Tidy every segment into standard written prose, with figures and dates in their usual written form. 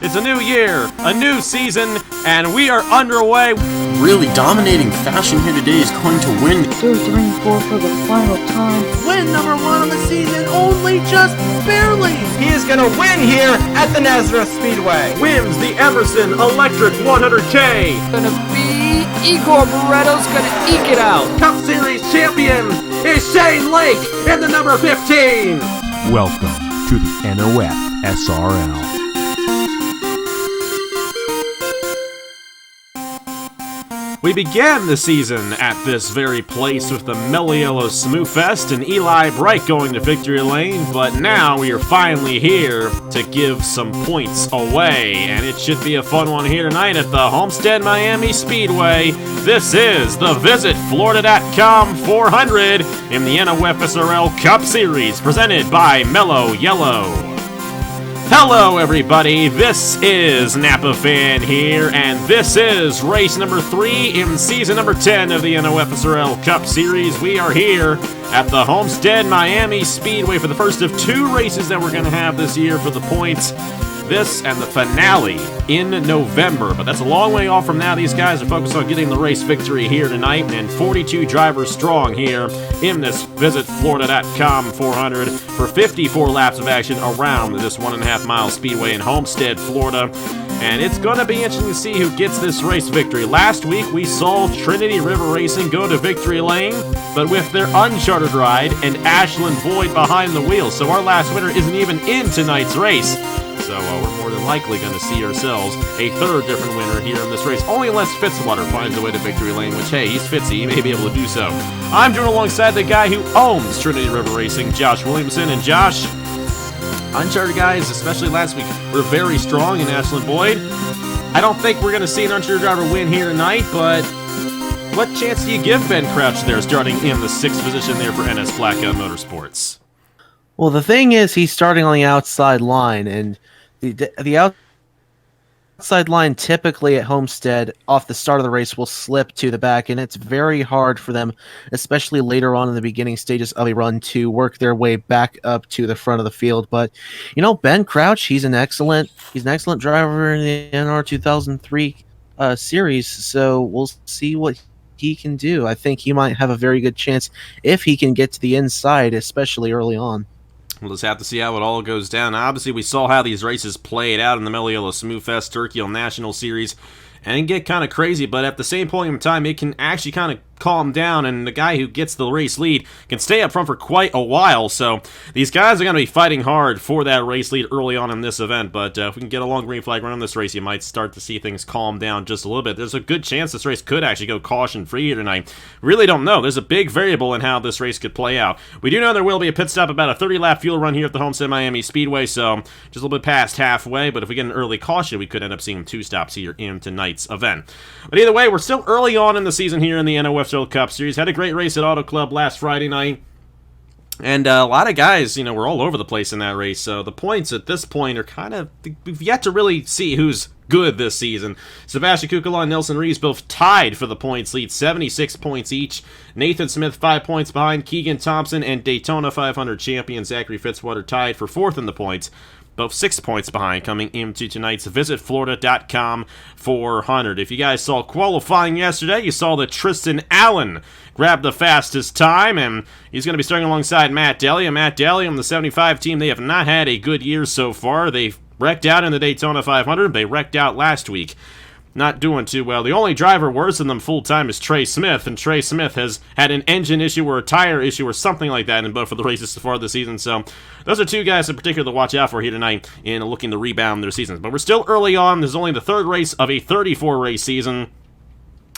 It's a new year, a new season, and we are underway. Really dominating fashion here today is going to win. 2, 3, 4 for the final time. Win number 1 on the season, only just barely. He is going to win here at the Nazareth Speedway. Wins the Emerson Electric 100K. Gonna be Igor Barretto's gonna eke it out. Cup Series champion is Shane Lake in the number 15. Welcome to the NOFSRL. We began the season at this very place with the Meliello Smooth Fest and Eli Bright going to victory lane, but now we are finally here to give some points away, and it should be a fun one here tonight at the Homestead-Miami Speedway. This is the Visit Florida.com 400 in the NOFSRL Cup Series, presented by Mellow Yellow. Hello everybody, this is Napa Fan here, and this is race number 3 in season number 10 of the NOFSRL Cup Series. We are here at the Homestead-Miami Speedway for the first of 2 races that we're going to have this year for the points. This and the finale in November, but that's a long way off from now. These guys are focused on getting the race victory here tonight, and 42 drivers strong here in this Visit Florida.com 400 for 54 laps of action around this 1.5 mile speedway in Homestead, Florida. And it's going to be interesting to see who gets this race victory. Last week, we saw Trinity River Racing go to victory lane, but with their uncharted ride and Ashland Boyd behind the wheel. So our last winner isn't even in tonight's race. So we're more than likely going to see ourselves a third different winner here in this race. Only unless Fitzwater finds a way to victory lane, which, hey, he's Fitzy. He may be able to do so. I'm joined alongside the guy who owns Trinity River Racing, Josh Williamson. And Josh, uncharted guys, especially last week, were very strong in Ashland Boyd. I don't think we're going to see an uncharted driver win here tonight, but what chance do you give Ben Crouch there starting in the 6th position there for NS Flacco Motorsports? Well, the thing is, he's starting on the outside line, and the outside line typically at Homestead off the start of the race will slip to the back, and it's very hard for them, especially later on in the beginning stages of a run, to work their way back up to the front of the field. But you know, Ben Crouch, he's an excellent driver in the NR 2003 series, so we'll see what he can do. I think he might have a very good chance if he can get to the inside, especially early on. We'll just have to see how it all goes down. Obviously, we saw how these races played out in the Meliello Smooth Fest Turkey Hill National Series and get kind of crazy, but at the same point in time, it can actually kind of calm down, and the guy who gets the race lead can stay up front for quite a while. So these guys are going to be fighting hard for that race lead early on in this event, but if we can get a long green flag run on this race, you might start to see things calm down just a little bit. There's a good chance this race could actually go caution-free here tonight. Really don't know. There's a big variable in how this race could play out. We do know there will be a pit stop, about a 30-lap fuel run here at the Homestead-Miami Speedway, so just a little bit past halfway, but if we get an early caution, we could end up seeing 2 stops here in tonight's event. But either way, we're still early on in the season here in the NOFSRL Cup Series. Had a great race at Auto Club last Friday night. And a lot of guys, were all over the place in that race. So the points at this point are kind of, we've yet to really see who's good this season. Sebastian Kukala and Nelson Reeves both tied for the points lead, 76 points each. Nathan Smith 5 points behind. Keegan Thompson and Daytona 500 champion Zachary Fitzwater tied for 4th in the points. Both 6 points behind coming into tonight's Visit Florida.com 400. If you guys saw qualifying yesterday, you saw that Tristan Allen grabbed the fastest time, and he's going to be starting alongside Matt Daly. And Matt Daly on the 75 team, they have not had a good year so far. They've wrecked out in the Daytona 500. They wrecked out last week. Not doing too well. The only driver worse than them full-time is Trey Smith, and Trey Smith has had an engine issue or a tire issue or something like that in both of the races so far this season, so those are 2 guys in particular to watch out for here tonight in looking to rebound their seasons. But we're still early on. There's only the 3rd race of a 34-race season.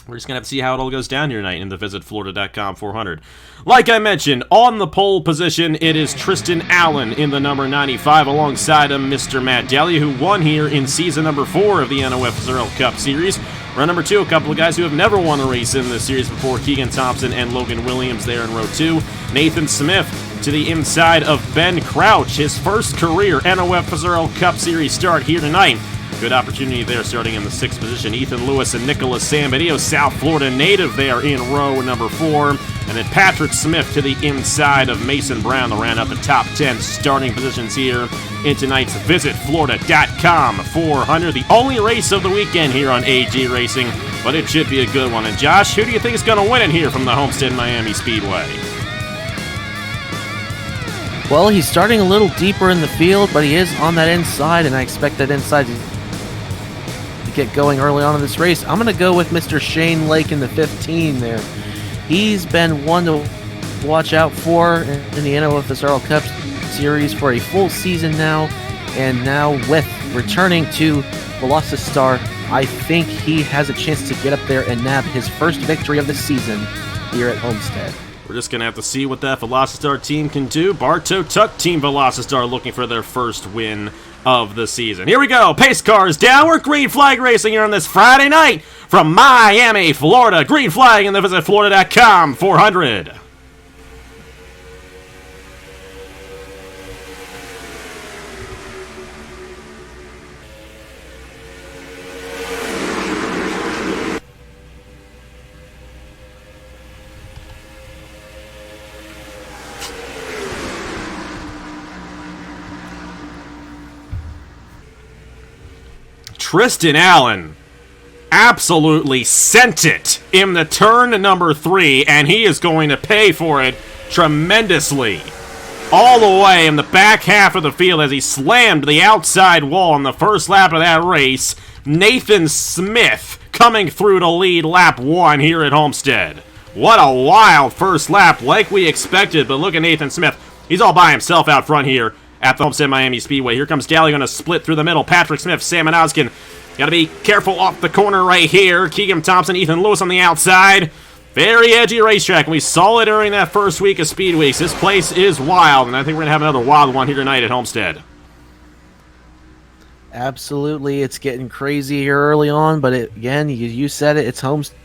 We're just going to have to see how it all goes down here tonight in the Visit Florida.com 400. Like I mentioned, on the pole position, it is Tristan Allen in the number 95, alongside him, Mr. Matt Daly, who won here in season number 4 of the NOFSRL Cup Series. Row number 2, a couple of guys who have never won a race in this series before, Keegan Thompson and Logan Williams there in row 2. Nathan Smith to the inside of Ben Crouch, his first career NOFSRL Cup Series start here tonight. Good opportunity there starting in the 6th position. Ethan Lewis and Nicholas Sambanillo, South Florida native there in row number 4. And then Patrick Smith to the inside of Mason Brown to round out the top 10 starting positions here in tonight's VisitFlorida.com 400. The only race of the weekend here on AG Racing, but it should be a good one. And Josh, who do you think is going to win it here from the Homestead-Miami Speedway? Well, he's starting a little deeper in the field, but he is on that inside, and I expect that inside to get going early on in this race. I'm going to go with Mr. Shane Lake in the 15 there. He's been one to watch out for in the NOFSRL Cup Series for a full season now, and now with returning to Velocity, I think he has a chance to get up there and nab his first victory of the season here at Homestead. We're just going to have to see what that Velocity team can do. Bartow Tuck Team Velocity looking for their first win of the season. Here we go. Pace cars downward. Green flag racing here on this Friday night from Miami, Florida. Green flag in the VisitFlorida.com 400. Tristan Allen absolutely sent it in the turn number 3, and he is going to pay for it tremendously. All the way in the back half of the field as he slammed the outside wall on the first lap of that race. Nathan Smith coming through to lead lap 1 here at Homestead. What a wild first lap, like we expected, but look at Nathan Smith. He's all by himself out front here at the Homestead-Miami Speedway. Here comes Daly, going to split through the middle. Patrick Smith, Sam Manoskin. Got to be careful off the corner right here. Keegan Thompson, Ethan Lewis on the outside. Very edgy racetrack. We saw it during that first week of Speed Weeks. This place is wild, and I think we're going to have another wild one here tonight at Homestead. Absolutely. It's getting crazy here early on, but again, you said it. It's Homestead,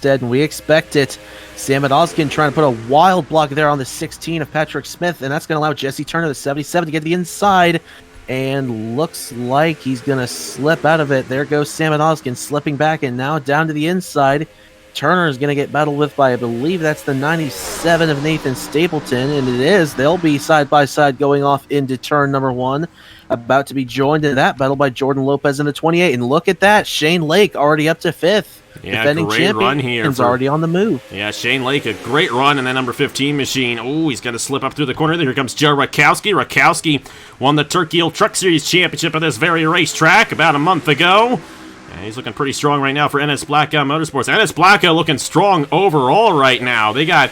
and we expect it. Sam Manoskin trying to put a wild block there on the 16 of Patrick Smith, and that's going to allow Jesse Turner, the 77, to get to the inside. And looks like he's going to slip out of it. There goes Sam Manoskin slipping back, and now down to the inside. Turner is going to get battled with by, I believe that's the 97 of Nathan Stapleton, and it is. They'll be side by side going off into turn number 1. About to be joined in that battle by Jordan Lopez in the 28. And look at that, Shane Lake already up to 5th. Yeah, defending great champion run here. is already on the move. Yeah, Shane Lake, a great run in that number 15 machine. Oh, he's going to slip up through the corner. Here comes Joe Rakowski. Rakowski won the Turkey Hill Truck Series Championship at this very racetrack about a month ago. And he's looking pretty strong right now for NS Blackout Motorsports. NS Blackout looking strong overall right now. They got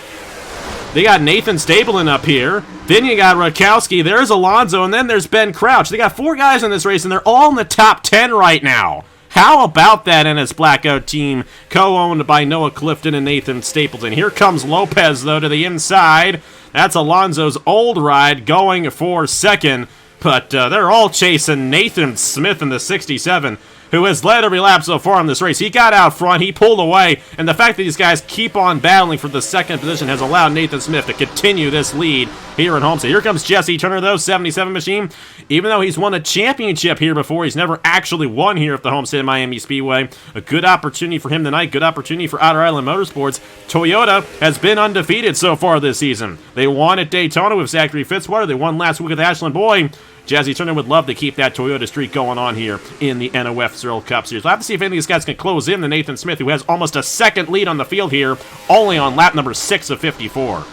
Nathan Stapleton up here. Then you got Rakowski. There's Alonso, and then there's Ben Crouch. They got 4 guys in this race, and they're all in the top 10 right now. How about that NS Blackout team, co-owned by Noah Clifton and Nathan Stapleton? Here comes Lopez, though, to the inside. That's Alonso's old ride going for second. But they're all chasing Nathan Smith in the 67, who has led every lap so far in this race. He got out front, he pulled away, and the fact that these guys keep on battling for the second position has allowed Nathan Smith to continue this lead here at Homestead. Here comes Jesse Turner, though, 77 machine. Even though he's won a championship here before, he's never actually won here at the Homestead-Miami Speedway. A good opportunity for him tonight, good opportunity for Outer Island Motorsports. Toyota has been undefeated so far this season. They won at Daytona with Zachary Fitzwater. They won last week with Ashland Boyd. Jazzy Turner would love to keep that Toyota streak going on here in the NOFSRL Cup Series. We'll have to see if any of these guys can close in to Nathan Smith, who has almost a second lead on the field here, only on lap number 6 of 54.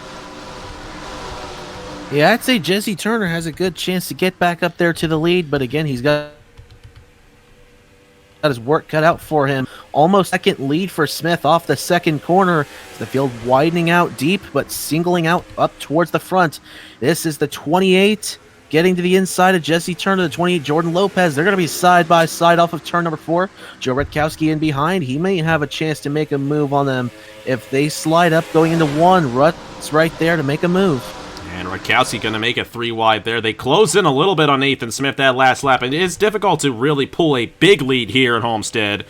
Yeah, I'd say Jesse Turner has a good chance to get back up there to the lead, but again, he's got his work cut out for him. Almost second lead for Smith off the second corner. The field widening out deep, but singling out up towards the front. This is the 28. Getting to the inside of Jesse Turner, the 28, Jordan Lopez. They're going to be side by side off of turn number 4. Joe Rutkowski in behind. He may have a chance to make a move on them if they slide up going into 1. Rut's right there to make a move. And Rutkowski going to make it 3 wide there. They close in a little bit on Nathan Smith that last lap, and it is difficult to really pull a big lead here at Homestead.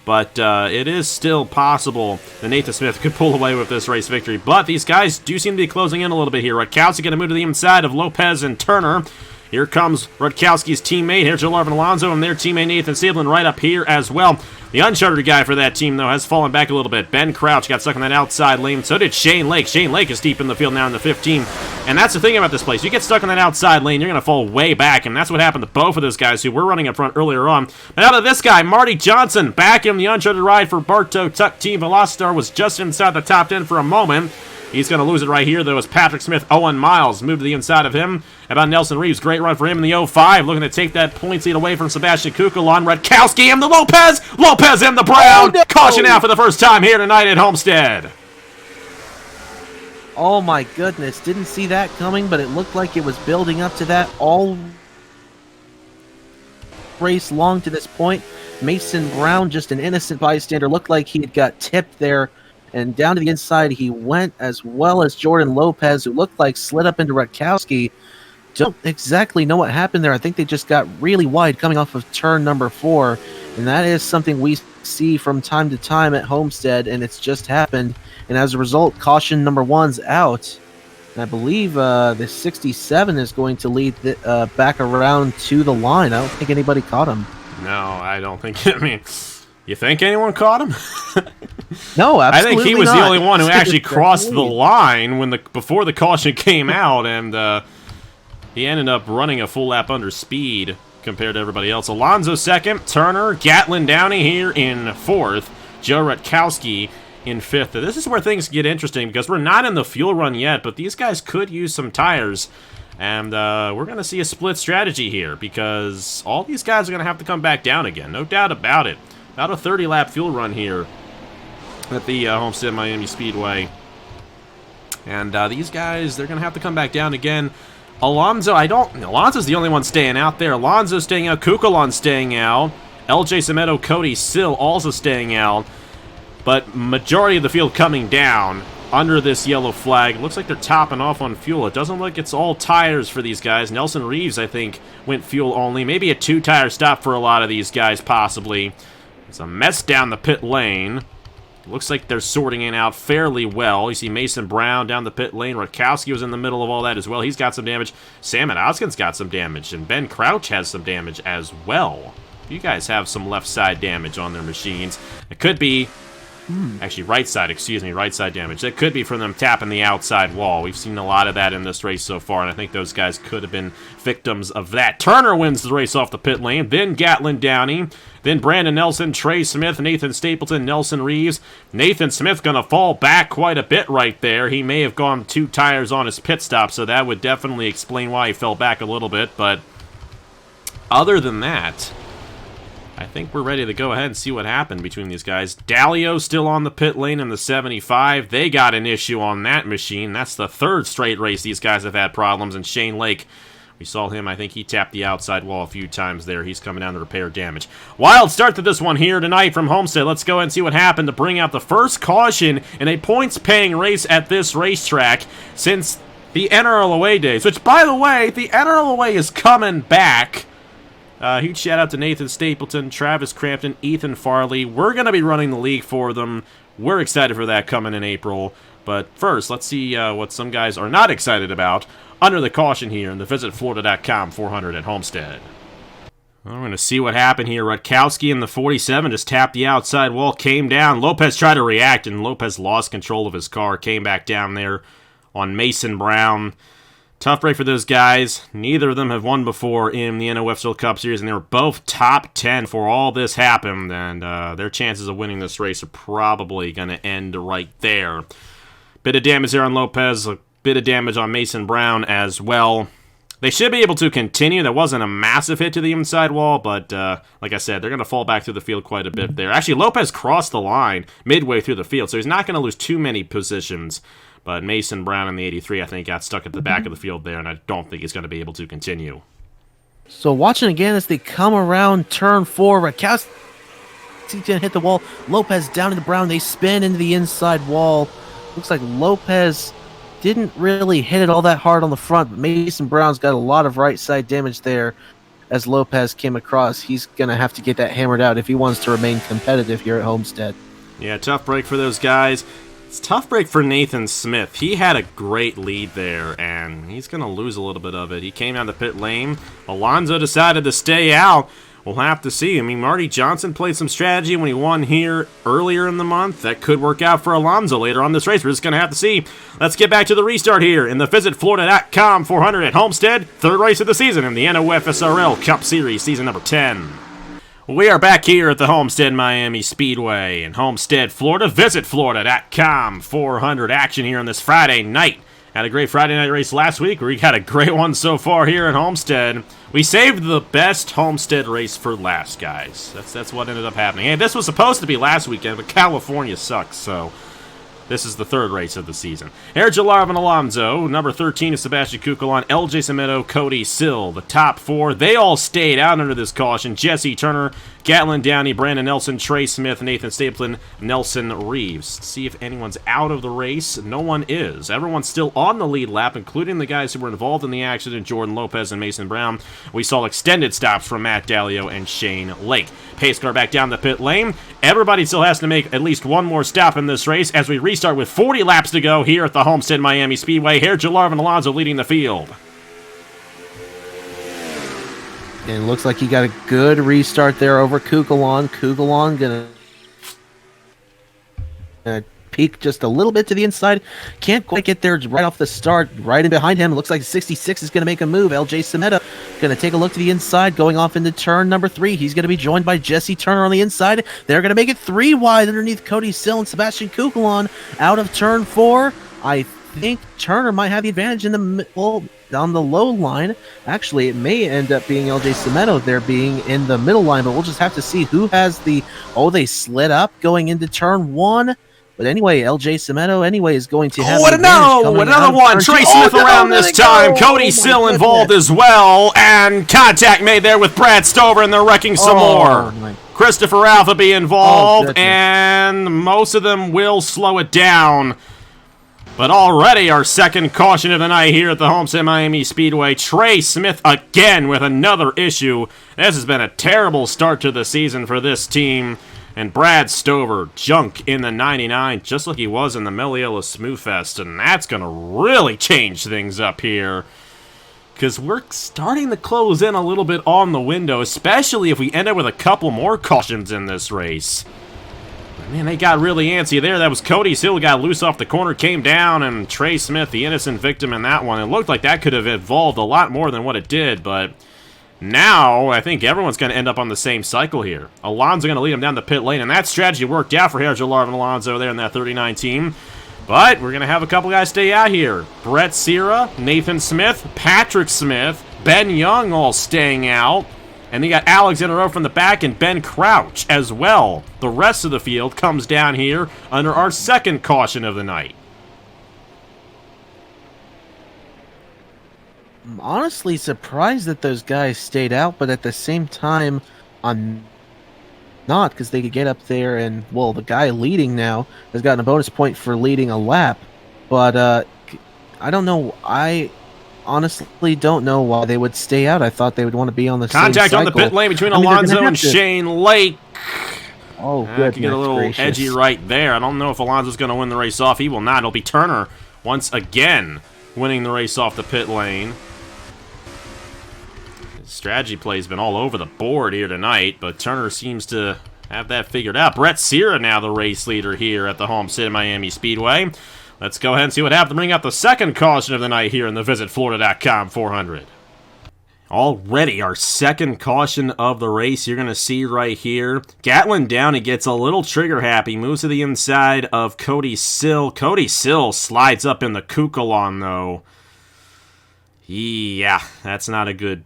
But it is still possible that Nathan Smith could pull away with this race victory. But these guys do seem to be closing in a little bit here. Rutkowski going to move to the inside of Lopez and Turner. Here comes Rutkowski's teammate. Here's Marvin Alonso and their teammate Nathan Stapleton right up here as well. The uncharted guy for that team, though, has fallen back a little bit. Ben Crouch got stuck in that outside lane. So did Shane Lake. Shane Lake is deep in the field now in the 15. And that's the thing about this place. You get stuck in that outside lane, you're going to fall way back. And that's what happened to both of those guys who were running up front earlier on. But out of this guy, Marty Johnson, back in the uncharted ride for Bartow Tuck Team. Velocitar was just inside the top 10 for a moment. He's going to lose it right here, though, as Patrick Smith, Owen Miles moved to the inside of him. About Nelson Reeves, great run for him in the 05, looking to take that points lead away from Sebastian Kukulon. Rutkowski and the Lopez! Lopez and the Brown! Oh, no! Caution out for the first time here tonight at Homestead. Oh my goodness, didn't see that coming, but it looked like it was building up to that all race long to this point. Mason Brown, just an innocent bystander, looked like he had got tipped there. And down to the inside he went, as well as Jordan Lopez, who looked like slid up into Rutkowski. Don't exactly know what happened there. I think they just got really wide coming off of turn number 4. And that is something we see from time to time at Homestead, and it's just happened. And as a result, caution number 1's out. And I believe the 67 is going to lead back around to the line. I don't think anybody caught him. No, I don't think, I mean, you think anyone caught him? No, absolutely I think he was not. the only one who actually crossed the line when before the caution came out, and he ended up running a full lap under speed compared to everybody else. Alonso second, Turner, Gatlin Downey here in 4th, Joe Rutkowski in 5th. This is where things get interesting because we're not in the fuel run yet, but these guys could use some tires. And we're going to see a split strategy here because all these guys are going to have to come back down again. No doubt about it. About a 30-lap fuel run here at the Homestead-Miami Speedway. And these guys, they're going to have to come back down again. Alonso's the only one staying out there. Alonso's staying out. Kukulon's staying out. LJ Semedo, Cody Sill also staying out. But majority of the field coming down under this yellow flag. It looks like they're topping off on fuel. It doesn't look it's all tires for these guys. Nelson Reeves, I think, went fuel only. Maybe a 2-tire stop for a lot of these guys, possibly. It's a mess down the pit lane. Looks like they're sorting it out fairly well. You see Mason Brown down the pit lane. Rutkowski was in the middle of all that as well. He's got some damage. Sam Oskin's got some damage. And Ben Crouch has some damage as well. You guys have some left side damage on their machines. It could be... Actually, right side damage. That could be from them tapping the outside wall. We've seen a lot of that in this race so far, and I think those guys could have been victims of that. Turner wins the race off the pit lane, then Gatlin Downey, then Brandon Nelson, Trey Smith, Nathan Stapleton, Nelson Reeves. Nathan Smith going to fall back quite a bit right there. He may have gone 2 tires on his pit stop, so that would definitely explain why he fell back a little bit, but other than that, I think we're ready to go ahead and see what happened between these guys. Dalio still on the pit lane in the 75. They got an issue on that machine. That's the 3rd straight race these guys have had problems. And Shane Lake, we saw him. I think he tapped the outside wall a few times there. He's coming down to repair damage. Wild start to this one here tonight from Homestead. Let's go ahead and see what happened to bring out the first caution in a points-paying race at this racetrack since the NRLOA days. Which, by the way, the NRLOA is coming back. Huge shout out to Nathan Stapleton, Travis Crampton, Ethan Farley. We're going to be running the league for them. We're excited for that coming in April. But first, let's see what some guys are not excited about under the caution here in the VisitFlorida.com 400 at Homestead. We're going to see what happened here. Rutkowski in the 47 just tapped the outside wall, came down. Lopez tried to react, and Lopez lost control of his car, came back down there on Mason Brown. Tough break for those guys. Neither of them have won before in the NOFSRL Cup Series, and they were both top 10 before all this happened, and their chances of winning this race are probably going to end right there. Bit of damage there on Lopez, a bit of damage on Mason Brown as well. They should be able to continue. That wasn't a massive hit to the inside wall, but like I said, they're going to fall back through the field quite a bit there. Actually, Lopez crossed the line midway through the field, so he's not going to lose too many positions. But Mason Brown in the 83, I think, got stuck at the back of the field there, and I don't think he's going to be able to continue. So watching again as they come around turn 4, Rutkowski didn't hit the wall. Lopez down to the Brown. They spin into the inside wall. Looks like Lopez didn't really hit it all that hard on the front, but Mason Brown's got a lot of right side damage there as Lopez came across. He's going to have to get that hammered out if he wants to remain competitive here at Homestead. Yeah, tough break for those guys. It's a tough break for Nathan Smith. He had a great lead there, and he's going to lose a little bit of it. He came down the pit lane. Alonso decided to stay out. We'll have to see. I mean, Marty Johnson played some strategy when he won here earlier in the month. That could work out for Alonso later on this race. We're just going to have to see. Let's get back to the restart here in the VisitFlorida.com 400 at Homestead. Third race of the season in the NOFSRL Cup Series, season number 10. We are back here at the Homestead-Miami Speedway in Homestead, Florida. VisitFlorida.com 400 action here on this Friday night. Had a great Friday night race last week. We got a great one so far here at Homestead. We saved the best Homestead race for last, guys. That's what ended up happening. Hey, this was supposed to be last weekend, but California sucks, so this is the third race of the season. Jarvin Alonso, number 13 is Sebastian Kukulon, LJ Cimento, Cody Sill. The top four, they all stayed out under this caution. Jesse Turner, Gatlin Downey, Brandon Nelson, Trey Smith, Nathan Stapleton, Nelson Reeves. See if anyone's out of the race. No one is. Everyone's still on the lead lap, including the guys who were involved in the accident, Jordan Lopez and Mason Brown. We saw extended stops from Matt Dalio and Shane Lake. Pace car back down the pit lane. Everybody still has to make at least one more stop in this race as we restart with 40 laps to go here at the Homestead-Miami Speedway. Here, Jarvin Alonso leading the field. And it looks like he got a good restart there over Kukulon. Kukulon gonna peek just a little bit to the inside. Can't quite get there right off the start. Right in behind him, looks like 66 is going to make a move. LJ Cimento going to take a look to the inside, going off into turn number 3. He's going to be joined by Jesse Turner on the inside. They're going to make it 3 wide underneath Cody Sill and Sebastian Kukulon out of turn 4. I think Turner might have the advantage in the on the low line. Actually, it may end up being LJ Cimento there being in the middle line, but we'll just have to see who has the... Oh, they slid up going into turn 1. But anyway, LJ Cimento anyway is going to have... Oh, no! Another one! Trey Smith around this time. Cody Sill involved as well. And contact made there with Brad Stover, and they're wrecking some more. Christopher Alphaby involved, and most of them will slow it down. But already our second caution of the night here at the Homestead-Miami Speedway. Trey Smith again with another issue. This has been a terrible start to the season for this team. And Brad Stover, junk in the 99, just like he was in the Meliella Smoothfest. And that's going to really change things up here, because we're starting to close in a little bit on the window, especially if we end up with a couple more cautions in this race. Man, they got really antsy there. That was Cody Sill, got loose off the corner, came down, and Trey Smith, the innocent victim in that one. It looked like that could have evolved a lot more than what it did, but now I think everyone's going to end up on the same cycle here. Alonso going to lead him down the pit lane, and that strategy worked out for Jarvin Alonso there in that 39 team. But we're going to have a couple guys stay out here. Brett Sierra, Nathan Smith, Patrick Smith, Ben Young all staying out. And you got Alexander O from the back and Ben Crouch as well. The rest of the field comes down here under our second caution of the night. I'm honestly surprised that those guys stayed out, but at the same time, I'm not, because they could get up there and, well, the guy leading now has gotten a bonus point for leading a lap. But I don't know. I honestly don't know why they would stay out. I thought they would want to be on the same Contact cycle. on the pit lane between Alonso and Shane Lake. Oh, good. Could get a little edgy right there. I don't know if Alonso's going to win the race off. He will not. It'll be Turner once again winning the race off the pit lane. His strategy play's been all over the board here tonight, but Turner seems to have that figured out. Brett Sierra now the race leader here at the Homestead-Miami Speedway. Let's go ahead and see what happens to bring up the second caution of the night here in the VisitFlorida.com 400. Already our second caution of the race, you're going to see right here. Gatlin Downey gets a little trigger happy, moves to the inside of Cody Sill. Cody Sill slides up in the Kukulon though. Yeah, that's not a good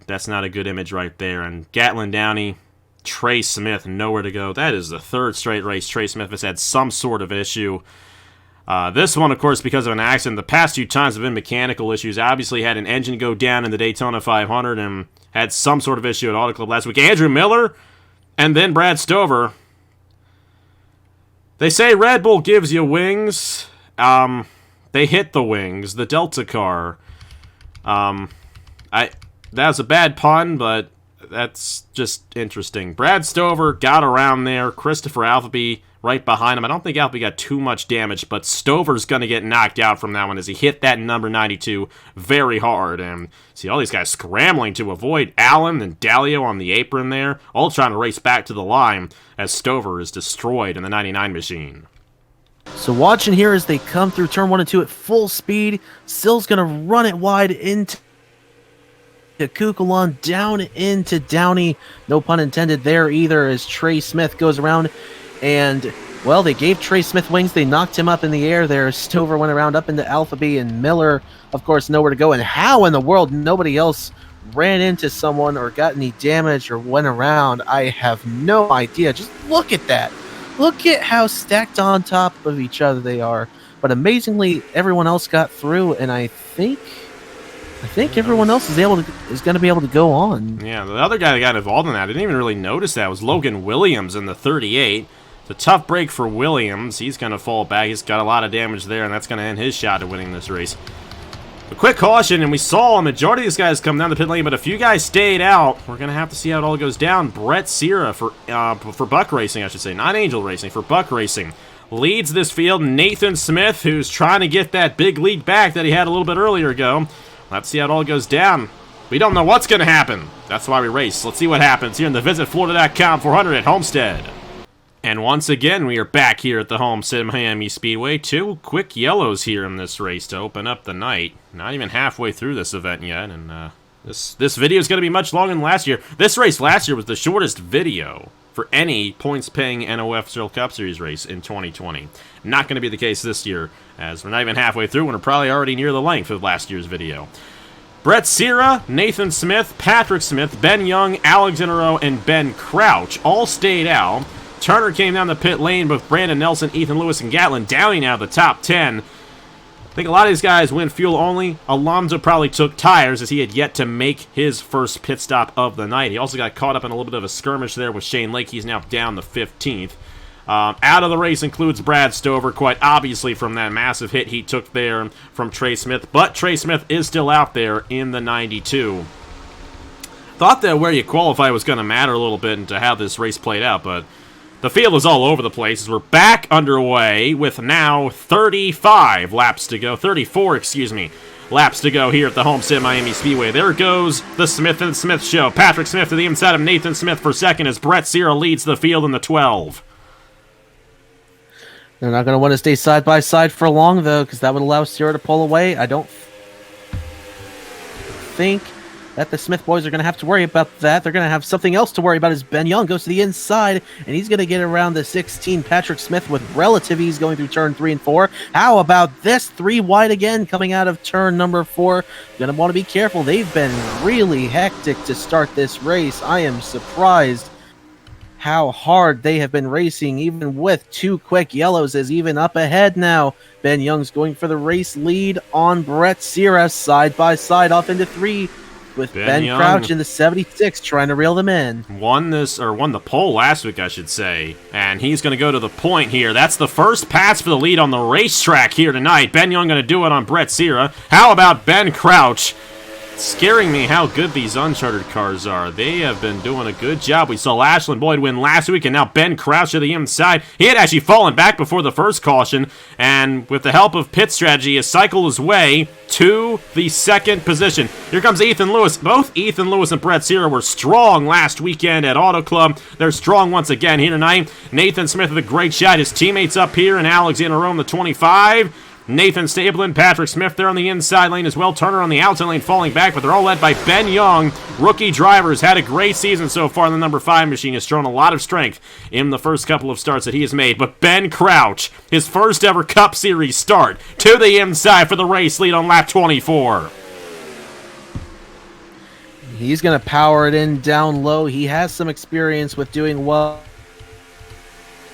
image right there. And Gatlin Downey, Trey Smith, nowhere to go. That is the third straight race Trey Smith has had some sort of issue. This one, of course, because of an accident. The past 2 times have been mechanical issues. Obviously had an engine go down in the Daytona 500 and had some sort of issue at Auto Club last week. Andrew Miller and then Brad Stover. They say Red Bull gives you wings. They hit the wings. The Delta car. That was a bad pun, but that's just interesting. Brad Stover got around there. Christopher Alphaby right behind him. I don't think Alphaby got too much damage, but Stover's going to get knocked out from that one as he hit that number 92 very hard. And see all these guys scrambling to avoid Allen and Dalio on the apron there, all trying to race back to the line as Stover is destroyed in the 99 machine. So watching here as they come through turn 1 and 2 at full speed, Sill's going to run it wide into Kukulon, down into Downey. No pun intended there either, as Trey Smith goes around. And, well, they gave Trey Smith wings. They knocked him up in the air there. Stover went around up into Alphaby, and Miller, of course, nowhere to go. And how in the world nobody else ran into someone or got any damage or went around, I have no idea. Just look at that. Look at how stacked on top of each other they are. But amazingly, everyone else got through, and I think everyone else is going to be able to go on. Yeah, the other guy that got involved in that, I didn't even really notice that, was Logan Williams in the 38. It's a tough break for Williams. He's going to fall back. He's got a lot of damage there, and that's going to end his shot at winning this race. A quick caution, and we saw a majority of these guys come down the pit lane, but a few guys stayed out. We're going to have to see how it all goes down. Brett Sierra for Buck Racing, I should say, not Angel Racing, for Buck Racing, leads this field. Nathan Smith, who's trying to get that big lead back that he had a little bit earlier ago. Let's see how it all goes down. We don't know what's going to happen. That's why we race. Let's see what happens here in the VisitFlorida.com 400 at Homestead. And once again, we are back here at the Homestead-Miami Speedway. 2 quick yellows here in this race to open up the night. Not even halfway through this event yet, and this video is going to be much longer than last year. This race last year was the shortest video for any points-paying NOFSRL Cup Series race in 2020. Not going to be the case this year, as we're not even halfway through and we're probably already near the length of last year's video. Brett Sierra, Nathan Smith, Patrick Smith, Ben Young, Alex Inero, and Ben Crouch all stayed out. Turner came down the pit lane with Brandon Nelson, Ethan Lewis, and Gatlin Downey out of the top 10. I think a lot of these guys went fuel only. Alonso probably took tires as he had yet to make his first pit stop of the night. He also got caught up in a little bit of a skirmish there with Shane Lake. He's now down the 15th. Out of the race includes Brad Stover, quite obviously from that massive hit he took there from Trey Smith. But Trey Smith is still out there in the 92. Thought that where you qualify was going to matter a little bit into how this race played out, but the field is all over the place as we're back underway with now 35 laps to go. 34, excuse me, laps to go here at the Homestead-Miami Speedway. There goes the Smith and Smith show. Patrick Smith to the inside of Nathan Smith for second as Brett Sierra leads the field in the 12. They're not going to want to stay side by side for long, though, because that would allow Sierra to pull away. I don't think that the Smith boys are going to have to worry about that. They're going to have something else to worry about as Ben Young goes to the inside, and he's going to get around the 16 Patrick Smith with relative ease going through turn 3 and 4. How about this? 3 wide again coming out of turn number 4. Going to want to be careful. They've been really hectic to start this race. I am surprised how hard they have been racing, even with 2 quick yellows, is even up ahead now. Ben Young's going for the race lead on Brett Sierra, side by side off into 3, with Ben Crouch in the 76 trying to reel them in. Won the pole last week, I should say, and he's going to go to the point here. That's the first pass for the lead on the racetrack here tonight. Ben Young going to do it on Brett Sierra. How about Ben Crouch? Scaring me how good these Uncharted cars are. They have been doing a good job. We saw Ashland Boyd win last week, and now Ben Crouch to the inside. He had actually fallen back before the first caution, and with the help of pit strategy, has cycled his way to the second position. Here comes Ethan Lewis. Both Ethan Lewis and Brett Sierra were strong last weekend at Auto Club. They're strong once again here tonight. Nathan Smith with a great shot. His teammates up here, and Alexander Rome, the 25. Nathan Stapleton, Patrick Smith there on the inside lane as well. Turner on the outside lane falling back, but they're all led by Ben Young. Rookie drivers had a great season so far in the number 5 machine. Has shown a lot of strength in the first couple of starts that he has made. But Ben Crouch, his first ever Cup Series start, to the inside for the race lead on lap 24. He's going to power it in down low. He has some experience with doing well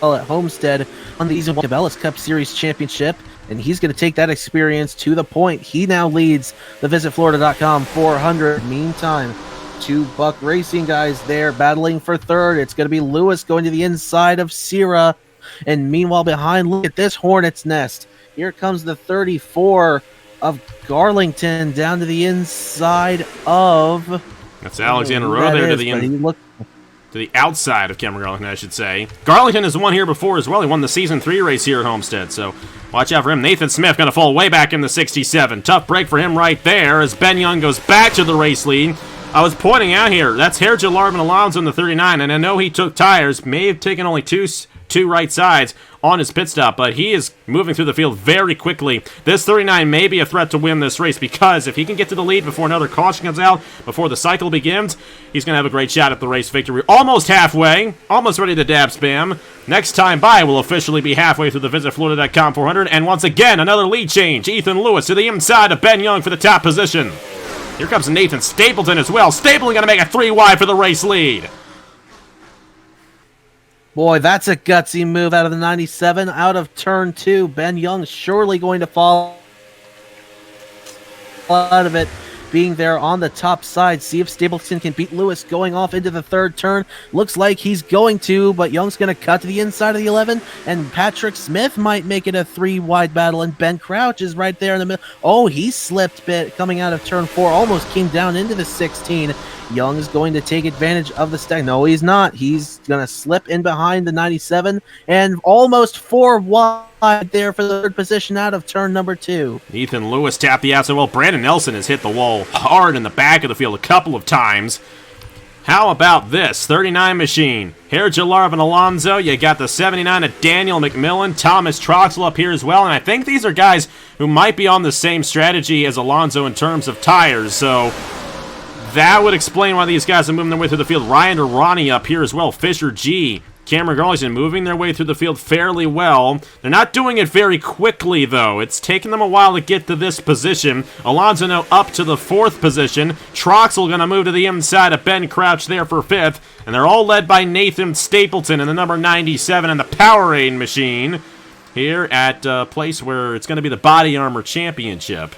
at Homestead on the Cabela's Cup Series Championship, and he's going to take that experience to the point. He now leads the VisitFlorida.com 400. Meantime, 2 Buck Racing guys there battling for third. It's going to be Lewis going to the inside of Sierra, and meanwhile behind, look at this hornet's nest. Here comes the 34 of Garlington down to the inside of That's Alexander Who Rowe that there is, but he looked to the outside of Cameron Garlington, I should say. Garlington has won here before as well. He won the Season 3 race here at Homestead, so watch out for him. Nathan Smith going to fall way back in the 67. Tough break for him right there as Ben Young goes back to the race lead. I was pointing out here, that's Herja Larvin Alonso in the 39, and I know he took tires, may have taken only two right sides on his pit stop, but he is moving through the field very quickly. This 39 may be a threat to win this race because if he can get to the lead before another caution comes out, before the cycle begins, he's going to have a great shot at the race victory. Almost halfway, almost ready to dab spam. Next time by will officially be halfway through the VisitFlorida.com 400, and once again, another lead change. Ethan Lewis to the inside of Ben Young for the top position. Here comes Nathan Stapleton as well. Stapleton going to make a 3 wide for the race lead. Boy, that's a gutsy move out of the 97, out of turn 2. Ben Young surely going to fall out of it, being there on the top side. See if Stapleton can beat Lewis going off into the third turn. Looks like he's going to, but Young's going to cut to the inside of the 11, and Patrick Smith might make it a 3-wide battle, and Ben Crouch is right there in the middle. Oh, he slipped bit coming out of turn 4, almost came down into the 16. Young is going to take advantage of the stack. No, he's not. He's going to slip in behind the 97 and almost 4 wide there for the third position out of turn number 2. Ethan Lewis tapped the outside. Well, Brandon Nelson has hit the wall hard in the back of the field a couple of times. How about this? 39 machine. Herja Larvin Alonso. You got the 79 of Daniel McMillan. Thomas Troxel up here as well. And I think these are guys who might be on the same strategy as Alonso in terms of tires. So that would explain why these guys are moving their way through the field. Ryan Ronnie up here as well. Fisher G. Cameron Garlington moving their way through the field fairly well. They're not doing it very quickly, though. It's taking them a while to get to this position. Alonso now up to the 4th position. Troxel going to move to the inside of Ben Crouch there for 5th. And they're all led by Nathan Stapleton in the number 97 and the Powerade machine here at a place where it's going to be the Body Armor Championship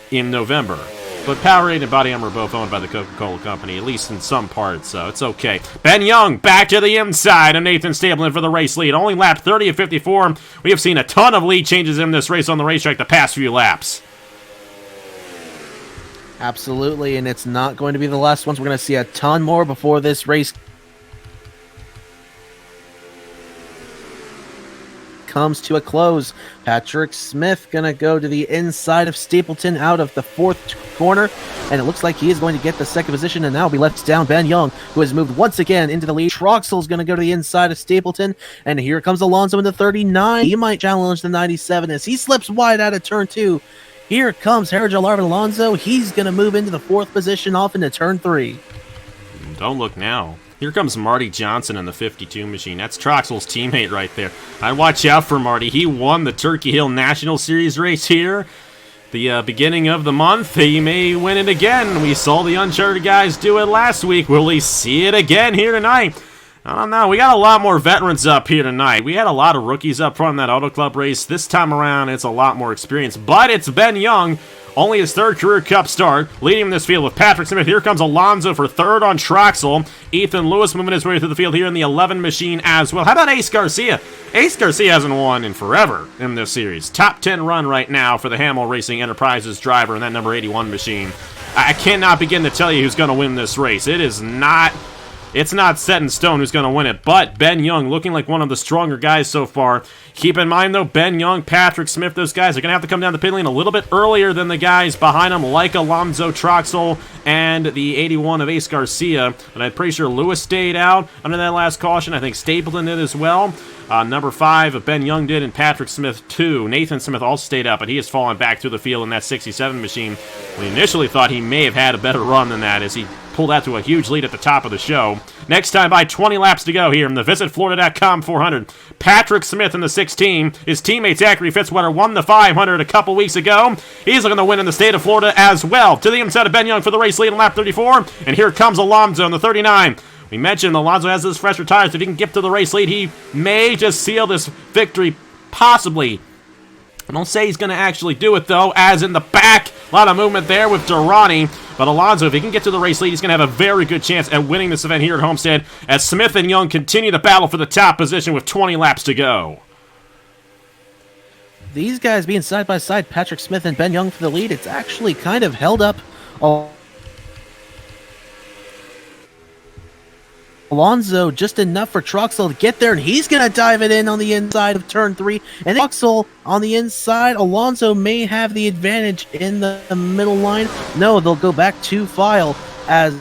in November. But Powerade and Body Armor are both owned by the Coca-Cola Company, at least in some parts, so it's okay. Ben Young back to the inside of Nathan Stapleton for the race lead. Only lap 30 of 54. We have seen a ton of lead changes in this race on the racetrack the past few laps. Absolutely, and it's not going to be the last ones. We're going to see a ton more before this race comes to a close. Patrick Smith gonna go to the inside of Stapleton out of the 4th corner, and it looks like he is going to get the 2nd position, and now be left down Ben Young, who has moved once again into the lead. Troxel's gonna go to the inside of Stapleton, and here comes Alonso in the 39. He might challenge the 97 as he slips wide out of turn 2. Here comes Herja Larvin Alonso. He's gonna move into the 4th position off into turn 3. Don't look now. Here comes Marty Johnson in the 52 machine. That's Troxel's teammate right there. I'd watch out for Marty. He won the Turkey Hill National Series race here. The beginning of the month. He may win it again. We saw the Uncharted guys do it last week. Will we see it again here tonight? I don't know. We got a lot more veterans up here tonight. We had a lot of rookies up front in that Auto Club race. This time around, it's a lot more experience. But it's Ben Young. Only his 3rd career Cup start, leading this field with Patrick Smith. Here comes Alonso for 3rd on Troxel. Ethan Lewis moving his way through the field here in the 11 machine as well. How about Ace Garcia? Ace Garcia hasn't won in forever in this series. Top 10 run right now for the Hamill Racing Enterprises driver in that number 81 machine. I cannot begin to tell you who's going to win this race. It's not set in stone who's going to win it, but Ben Young looking like one of the stronger guys so far. Keep in mind, though, Ben Young, Patrick Smith, those guys are going to have to come down the pit lane a little bit earlier than the guys behind them, like Alonso, Troxel, and the 81 of Ace Garcia. And I'm pretty sure Lewis stayed out under that last caution. I think Stapleton did as well. Number 5 of Ben Young did, and Patrick Smith, too. Nathan Smith all stayed up, but he has fallen back through the field in that 67 machine. We initially thought he may have had a better run than that as he pulled out to a huge lead at the top of the show. Next time by 20 laps to go here in the VisitFlorida.com 400. Patrick Smith in the 16. His teammate Zachary Fitzwater won the 500 a couple weeks ago. He's looking to win in the state of Florida as well. To the inside of Ben Young for the race lead in lap 34. And here comes Alonso in the 39. We mentioned Alonso has his fresher tires. If he can get to the race lead, he may just seal this victory, possibly. I don't say he's going to actually do it, though, as in the back. A lot of movement there with Durrani. But Alonso, if he can get to the race lead, he's going to have a very good chance at winning this event here at Homestead as Smith and Young continue the battle for the top position with 20 laps to go. These guys being side by side, Patrick Smith and Ben Young for the lead, it's actually kind of held up Alonso just enough for Troxel to get there, and he's going to dive it in on the inside of turn 3. And Troxel on the inside. Alonso may have the advantage in the middle line. No, they'll go back to file as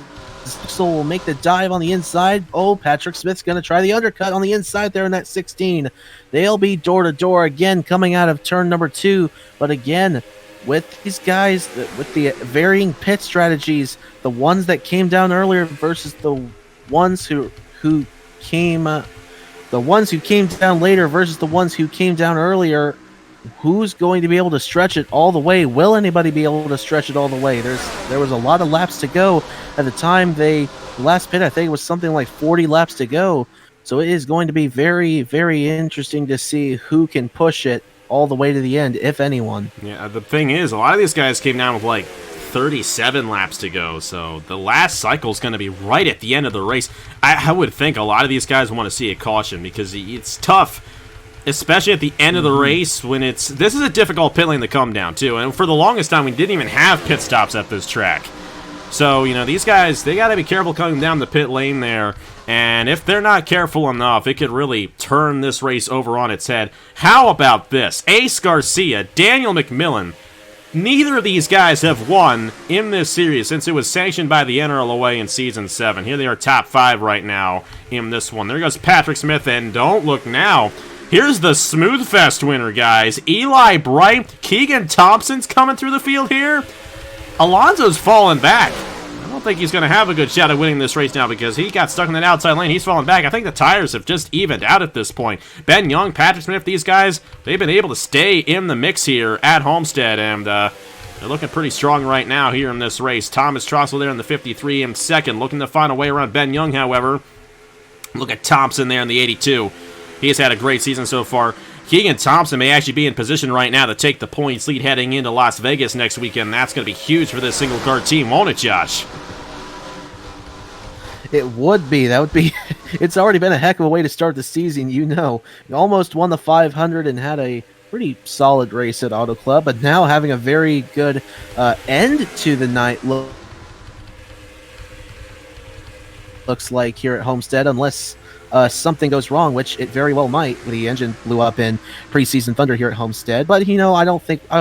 Troxel will make the dive on the inside. Oh, Patrick Smith's going to try the undercut on the inside there in that 16. They'll be door to door again coming out of turn number 2. But again, with these guys, with the varying pit strategies, the ones that came down earlier versus the ones who came down later versus the ones who came down earlier, who's going to be able to stretch it all the way? Will anybody be able to stretch it all the way? There was a lot of laps to go at the time the last pit. I think it was something like 40 laps to go. So it is going to be very, very interesting to see who can push it all the way to the end, if anyone. Yeah, the thing is, a lot of these guys came down with like 37 laps to go, so the last cycle is going to be right at the end of the race. I would think a lot of these guys want to see a caution because it's tough, especially at the end of the race when this is a difficult pit lane to come down too, and for the longest time we didn't even have pit stops at this track. So, you know, these guys, they got to be careful coming down the pit lane there, and if they're not careful enough, it could really turn this race over on its head. How about this? Ace Garcia, Daniel McMillan. Neither of these guys have won in this series since it was sanctioned by the NRLOA in Season 7. Here they are top 5 right now in this one. There goes Patrick Smith, and don't look now. Here's the Smooth Fest winner, guys. Eli Bright, Keegan Thompson's coming through the field here. Alonso's falling back. I don't think he's going to have a good shot at winning this race now because he got stuck in that outside lane. He's falling back. I think the tires have just evened out at this point. Ben Young, Patrick Smith, these guys, they've been able to stay in the mix here at Homestead, and they're looking pretty strong right now here in this race. Thomas Troxel there in the 53 in second, looking to find a way around Ben Young, however. Look at Thompson there in the 82. He has had a great season so far. Keegan Thompson may actually be in position right now to take the points lead heading into Las Vegas next weekend. That's going to be huge for this single car team, won't it, Josh? It would be. That would be. It's already been a heck of a way to start the season, you know. You almost won the 500 and had a pretty solid race at Auto Club, but now having a very good end to the night looks like here at Homestead, unless something goes wrong, which it very well might. The engine blew up in preseason thunder here at Homestead, but you know, I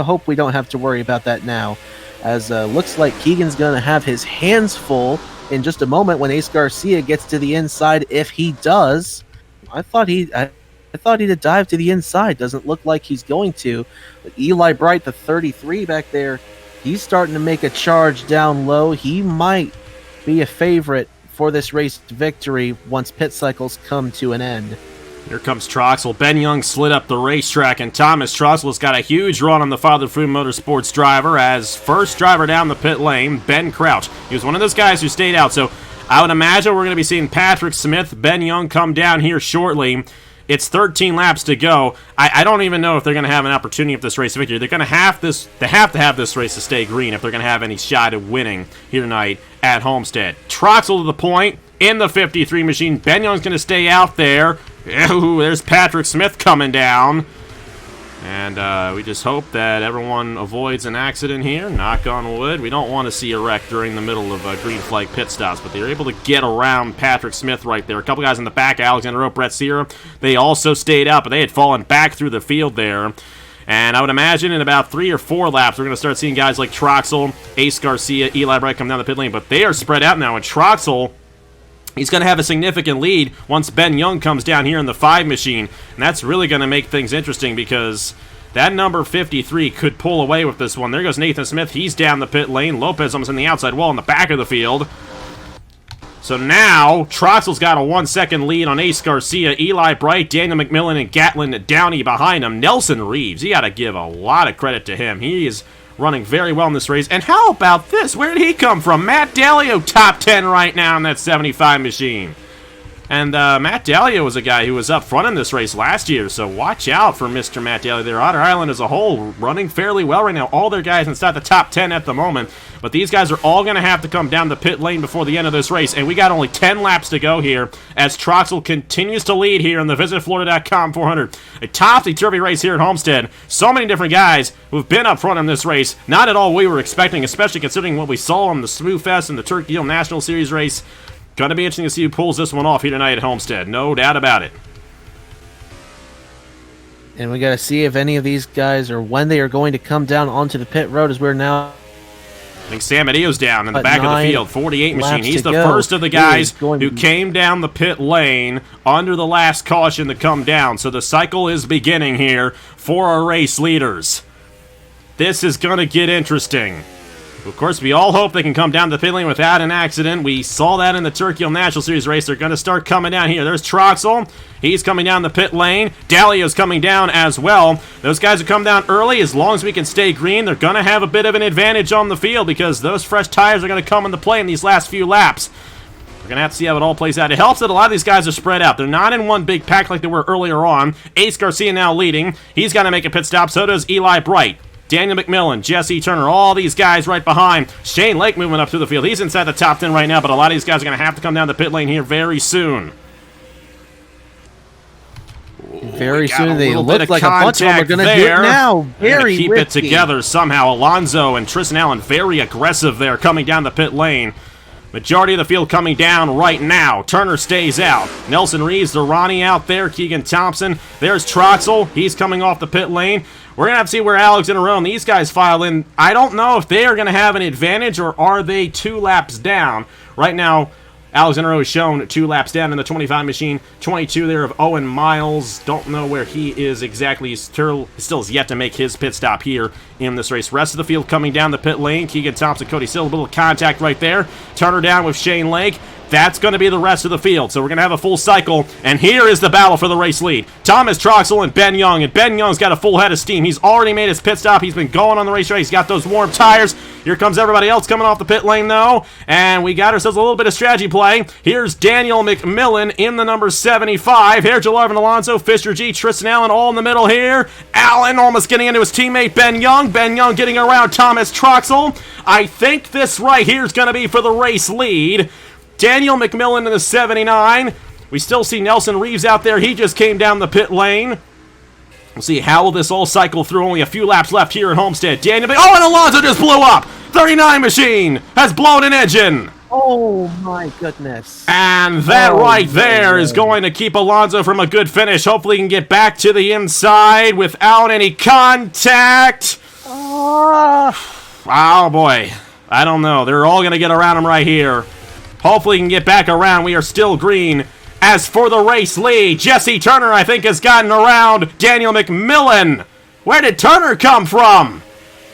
hope we don't have to worry about that now, as looks like Keegan's going to have his hands full in just a moment when Ace Garcia gets to the inside. If he does, I thought he'd dive to the inside. Doesn't look like he's going to. But Eli Bright, the 33 back there, he's starting to make a charge down low. He might be a favorite for this race victory once pit cycles come to an end. Here comes Troxel. Ben Young slid up the racetrack, and Thomas Troxel's got a huge run on the Father Food Motorsports driver as first driver down the pit lane, Ben Crouch. He was one of those guys who stayed out, so I would imagine we're going to be seeing Patrick Smith, Ben Young come down here shortly. It's 13 laps to go. I don't even know if they're going to have an opportunity of this race victory. They're going to have to have this race to stay green if they're going to have any shot at winning here tonight at Homestead. Troxel to the point in the 53 machine. Ben Young's going to stay out there. Ooh, there's Patrick Smith coming down. And we just hope that everyone avoids an accident here. Knock on wood. We don't want to see a wreck during the middle of green flag pit stops, but they're able to get around Patrick Smith right there. A couple guys in the back, Alexander Rowe, Brett Sierra, they also stayed up, but they had fallen back through the field there. And I would imagine in about 3 or 4 laps, we're going to start seeing guys like Troxel, Ace Garcia, Eli Bright come down the pit lane, but they are spread out now, and Troxel, he's going to have a significant lead once Ben Young comes down here in the 5 machine, and that's really going to make things interesting because that number 53 could pull away with this one. There goes Nathan Smith. He's down the pit lane. Lopez almost in the outside wall in the back of the field. So now, Troxel's got a 1-second lead on Ace Garcia, Eli Bright, Daniel McMillan, and Gatlin Downey behind him. Nelson Reeves, you got to give a lot of credit to him. He is running very well in this race. And how about this? Where did he come from? Matt Dalio, top 10 right now in that 75 machine. And Matt Dalio was a guy who was up front in this race last year, so watch out for Mr. Matt Dalio there. Otter Island as a whole running fairly well right now. All their guys inside the top 10 at the moment, but these guys are all going to have to come down the pit lane before the end of this race, and we got only 10 laps to go here as Troxel continues to lead here in the VisitFlorida.com 400. A topsy-turvy race here at Homestead. So many different guys who've been up front in this race. Not at all we were expecting, especially considering what we saw on the Smooth Fest and the Turkey Hill National Series race. Gonna be interesting to see who pulls this one off here tonight at Homestead. No doubt about it. And we got to see if any of these guys or when they are going to come down onto the pit road, as we're now. I think San Mateo's down in the back of the field. 48 machine. laps He's to the go. first of the He guys is going who to- came down the pit lane under the last caution to come down. So the cycle is beginning here for our race leaders. This is going to get interesting. Of course, we all hope they can come down the pit lane without an accident. We saw that in the Turkey Hill National Series race. They're going to start coming down here. There's Troxel. He's coming down the pit lane. Dallio's coming down as well. Those guys who come down early, as long as we can stay green, they're going to have a bit of an advantage on the field because those fresh tires are going to come into play in these last few laps. We're going to have to see how it all plays out. It helps that a lot of these guys are spread out. They're not in one big pack like they were earlier on. Ace Garcia now leading. He's got to make a pit stop. So does Eli Bright. Daniel McMillan, Jesse Turner, all these guys right behind. Shane Lake moving up through the field. He's inside the top 10 right now, but a lot of these guys are going to have to come down the pit lane here very soon. Very got soon. a They little look bit of like a bunch of them are contact going to do it there. now. They're gonna Very keep risky. it together somehow. Alonzo and Tristan Allen very aggressive there coming down the pit lane. Majority of the field coming down right now. Turner stays out. Nelson Reeves, Durrani out there. Keegan Thompson. There's Troxel. He's coming off the pit lane. We're going to have to see where Alexander and these guys file in. I don't know if they are going to have an advantage or are they 2 laps down. Right now, Alexander is shown 2 laps down in the 25 machine. 22 there of Owen Miles. Don't know where he is exactly. He still has yet to make his pit stop here in this race. Rest of the field coming down the pit lane. Keegan Thompson, Cody Sill, a little contact right there. Turner down with Shane Lake. That's going to be the rest of the field. So we're going to have a full cycle. And here is the battle for the race lead. Thomas Troxel and Ben Young. And Ben Young's got a full head of steam. He's already made his pit stop. He's been going on the racetrack. He's got those warm tires. Here comes everybody else coming off the pit lane, though. And we got ourselves a little bit of strategy play. Here's Daniel McMillan in the number 75. Here's Larvin Alonso, Fisher G, Tristan Allen all in the middle here. Allen almost getting into his teammate Ben Young. Ben Young getting around Thomas Troxel. I think this right here is going to be for the race lead. Daniel McMillan in the 79. We still see Nelson Reeves out there. He just came down the pit lane. We'll see how will this all cycle through. Only a few laps left here at Homestead. And Alonso just blew up. 39 machine has blown an engine. Oh my goodness. And that right there is going to keep Alonso from a good finish. Hopefully he can get back to the inside without any contact. Oh boy. I don't know. They're all going to get around him right here. Hopefully he can get back around. We are still green. As for the race lead, Jesse Turner, I think, has gotten around Daniel McMillan. Where did Turner come from?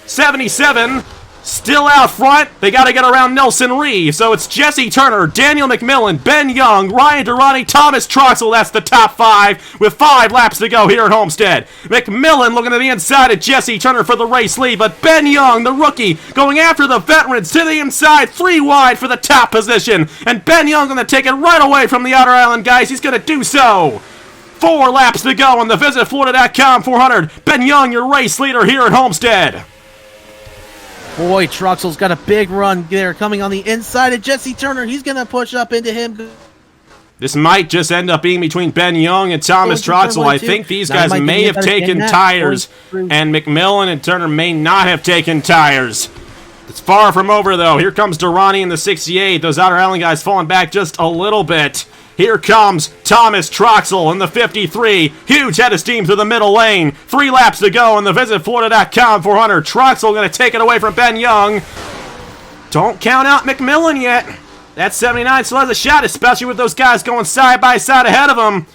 77, still out front. They got to get around Nelson Reeves. So it's Jesse Turner, Daniel McMillan, Ben Young, Ryan Durrani, Thomas Troxel. That's the top 5 with 5 laps to go here at Homestead. McMillan looking to the inside of Jesse Turner for the race lead, but Ben Young, the rookie, going after the veterans to the inside, 3 wide for the top position. And Ben Young going to take it right away from the outer island guys. He's going to do so. 4 laps to go on the VisitFlorida.com 400. Ben Young, your race leader here at Homestead. Boy, Troxel's got a big run there coming on the inside of Jesse Turner. He's going to push up into him. This might just end up being between Ben Young and Thomas Troxel. I think these guys may have taken tires, and McMillan and Turner may not have taken tires. It's far from over, though. Here comes Durrani in the 68. Those outer island guys falling back just a little bit. Here comes Thomas Troxel in the 53. Huge head of steam through the middle lane. 3 laps to go on the VisitFlorida.com 400. Troxel going to take it away from Ben Young. Don't count out McMillan yet. That 79 still has a shot, especially with those guys going side by side ahead of him.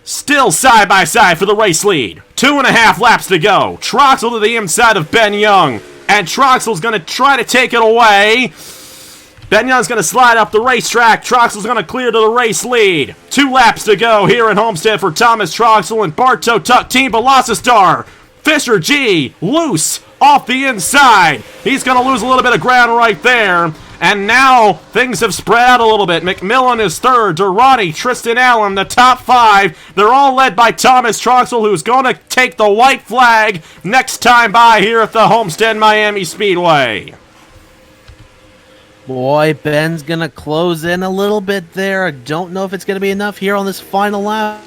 Still side by side for the race lead. 2.5 laps to go. Troxel to the inside of Ben Young. And Troxel's going to try to take it away. Ben Young's going to slide up the racetrack. Troxel's going to clear to the race lead. 2 laps to go here at Homestead for Thomas Troxel and Bartow Tuck Team Velocity. Fisher G, loose off the inside. He's going to lose a little bit of ground right there. And now things have spread out a little bit. McMillan is 3rd. Durrani, Tristan Allen, the top 5. They're all led by Thomas Troxel, who's going to take the white flag next time by here at the Homestead-Miami Speedway. Boy, Ben's going to close in a little bit there. I don't know if it's going to be enough here on this final lap.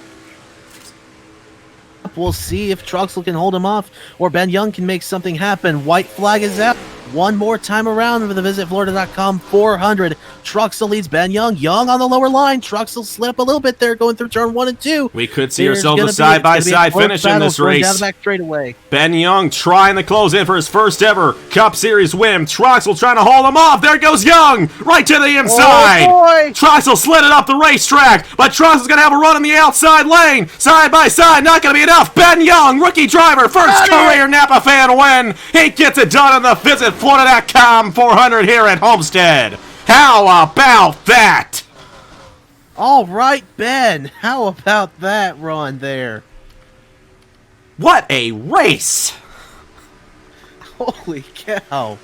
We'll see if Troxel can hold him off or Ben Young can make something happen. White flag is out. One more time around for the VisitFlorida.com 400. Truxell leads Ben Young. Young on the lower line. Truxell slid up a little bit there going through turn 1 and 2. We could see ourselves a side-by-side finish in this race. Down the back straightaway. Ben Young trying to close in for his first ever Cup Series win. Truxell trying to hold him off. There goes Young, right to the inside. Oh, boy. Truxell slid it up the racetrack, but Truxell's going to have a run in the outside lane. Side by side, not going to be enough. Ben Young, rookie driver, first career Napa fan win. He gets it done in the VisitFlorida.com 400 here at Homestead. How about that? All right, Ben. How about that run there? What a race! Holy cow.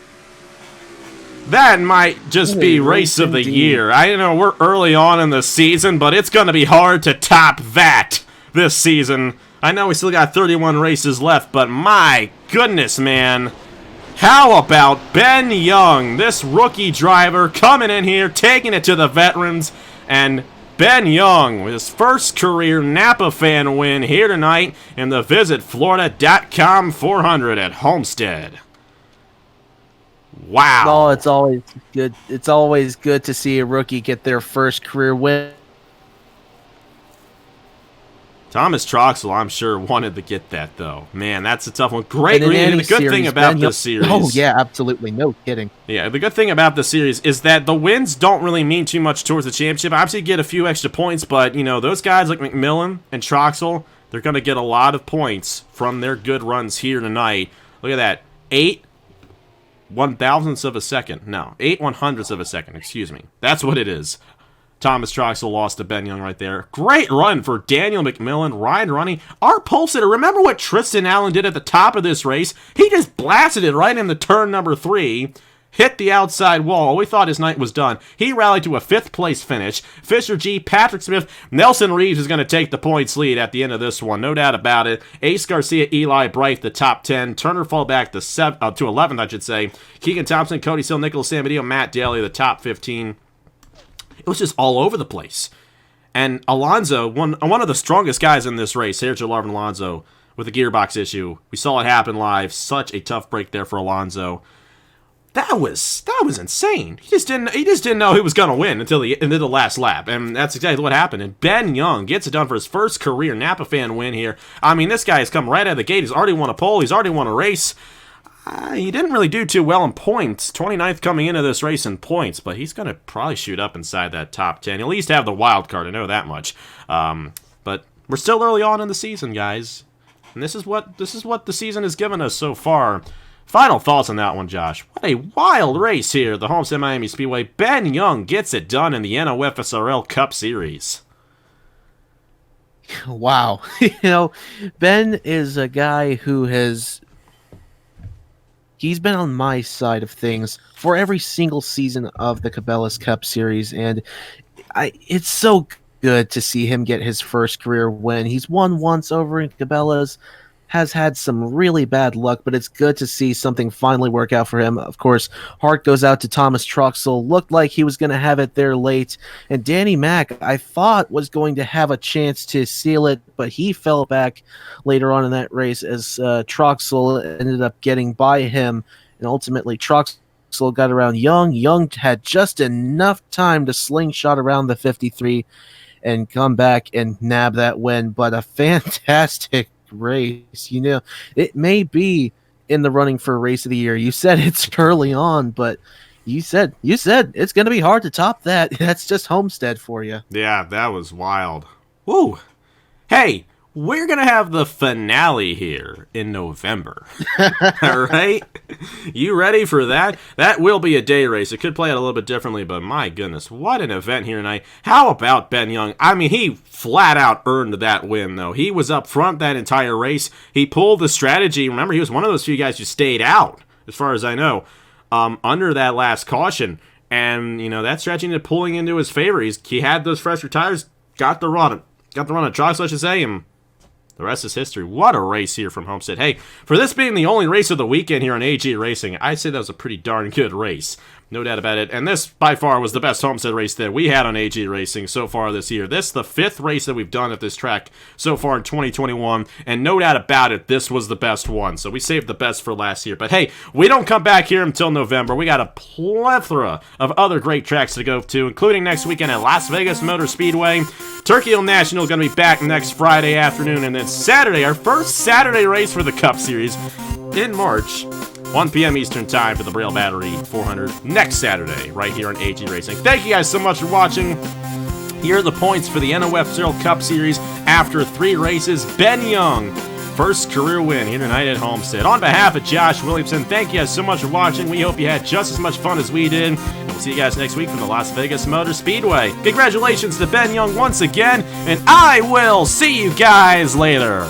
That might just be race of the year. I know we're early on in the season, but it's going to be hard to top that this season. I know we still got 31 races left, but my goodness, man. How about Ben Young, this rookie driver, coming in here, taking it to the veterans, and Ben Young with his first career Napa fan win here tonight in the VisitFlorida.com 400 at Homestead. Wow. Oh, it's always good. It's always good to see a rookie get their first career win. Thomas Truxell, I'm sure, wanted to get that, though. Man, that's a tough one. Great And in reading. any The good series, thing about Ben this series... Oh, yeah, absolutely. No kidding. Yeah, the good thing about the series is that the wins don't really mean too much towards the championship. Obviously, you get a few extra points, but, you know, those guys like McMillan and Truxell, they're going to get a lot of points from their good runs here tonight. Look at that. 8 1,000ths of a second. No, 8 100ths of a second. Excuse me. That's what it is. Thomas Truxell lost to Ben Young right there. Great run for Daniel McMillan, Ryan Running, Art Polstetter. Remember what Tristan Allen did at the top of this race? He just blasted it right into turn number 3, hit the outside wall. We thought his night was done. He rallied to a 5th place finish. Fisher G, Patrick Smith, Nelson Reeves is going to take the points lead at the end of this one. No doubt about it. Ace Garcia, Eli Bright, the top 10. Turner fall back to 11th, I should say. Keegan Thompson, Cody Sill, Nicholas Samadillo, Matt Daly, the top 15. It was just all over the place. And Alonso, one of the strongest guys in this race, Sergio Larvin Alonso, with a gearbox issue. We saw it happen live. Such a tough break there for Alonso. That was insane. He just didn't know he was gonna win until the last lap, and that's exactly what happened. And Ben Young gets it done for his first career Napa fan win here. I mean, this guy has come right out of the gate. He's already won a pole. He's already won a race. He didn't really do too well in points. 29th coming into this race in points, but he's going to probably shoot up inside that top 10. He'll at least have the wild card, I know that much. But we're still early on in the season, guys. And this is what the season has given us so far. Final thoughts on that one, Josh. What a wild race here, the Homestead-Miami Speedway. Ben Young gets it done in the NOFSRL Cup Series. Wow. Ben is a guy who he's been on my side of things for every single season of the Cabela's Cup Series, and it's so good to see him get his first career win. He's won once over in Cabela's, has had some really bad luck, but it's good to see something finally work out for him. Of course, heart goes out to Thomas Truxell. Looked like he was going to have it there late, and Danny Mack, I thought, was going to have a chance to seal it, but he fell back later on in that race as Truxell ended up getting by him, and ultimately Truxell got around Young. Young had just enough time to slingshot around the 53 and come back and nab that win, but a fantastic race. It may be in the running for race of the year. You said it's early on, but you said it's going to be hard to top that. That's just Homestead for you. Yeah, that was wild. Woo! Hey, we're going to have the finale here in November. All right? You ready for that? That will be a day race. It could play out a little bit differently, but my goodness, what an event here tonight. How about Ben Young? I mean, he flat out earned that win, though. He was up front that entire race. He pulled the strategy. Remember, he was one of those few guys who stayed out, as far as I know, under that last caution. And, that strategy ended up pulling into his favor. He had those fresher tires, got the run of Truxell, I should say, and the rest is history. What a race here from Homestead. Hey, for this being the only race of the weekend here on AG Racing, I'd say that was a pretty darn good race. No doubt about it. And this, by far, was the best Homestead race that we had on AG Racing so far this year. This is the 5th race that we've done at this track so far in 2021. And no doubt about it, this was the best one. So we saved the best for last year. But hey, we don't come back here until November. We got a plethora of other great tracks to go to, including next weekend at Las Vegas Motor Speedway. Turkey Hill National is going to be back next Friday afternoon. And then Saturday, our first Saturday race for the Cup Series in March. 1 p.m. Eastern Time for the Braille Battery 400 next Saturday, right here on AG Racing. Thank you guys so much for watching. Here are the points for the NOFSRL Cup Series after 3 races. Ben Young, first career win here tonight at Homestead. On behalf of Josh Williamson, thank you guys so much for watching. We hope you had just as much fun as we did. And we'll see you guys next week from the Las Vegas Motor Speedway. Congratulations to Ben Young once again, and I will see you guys later.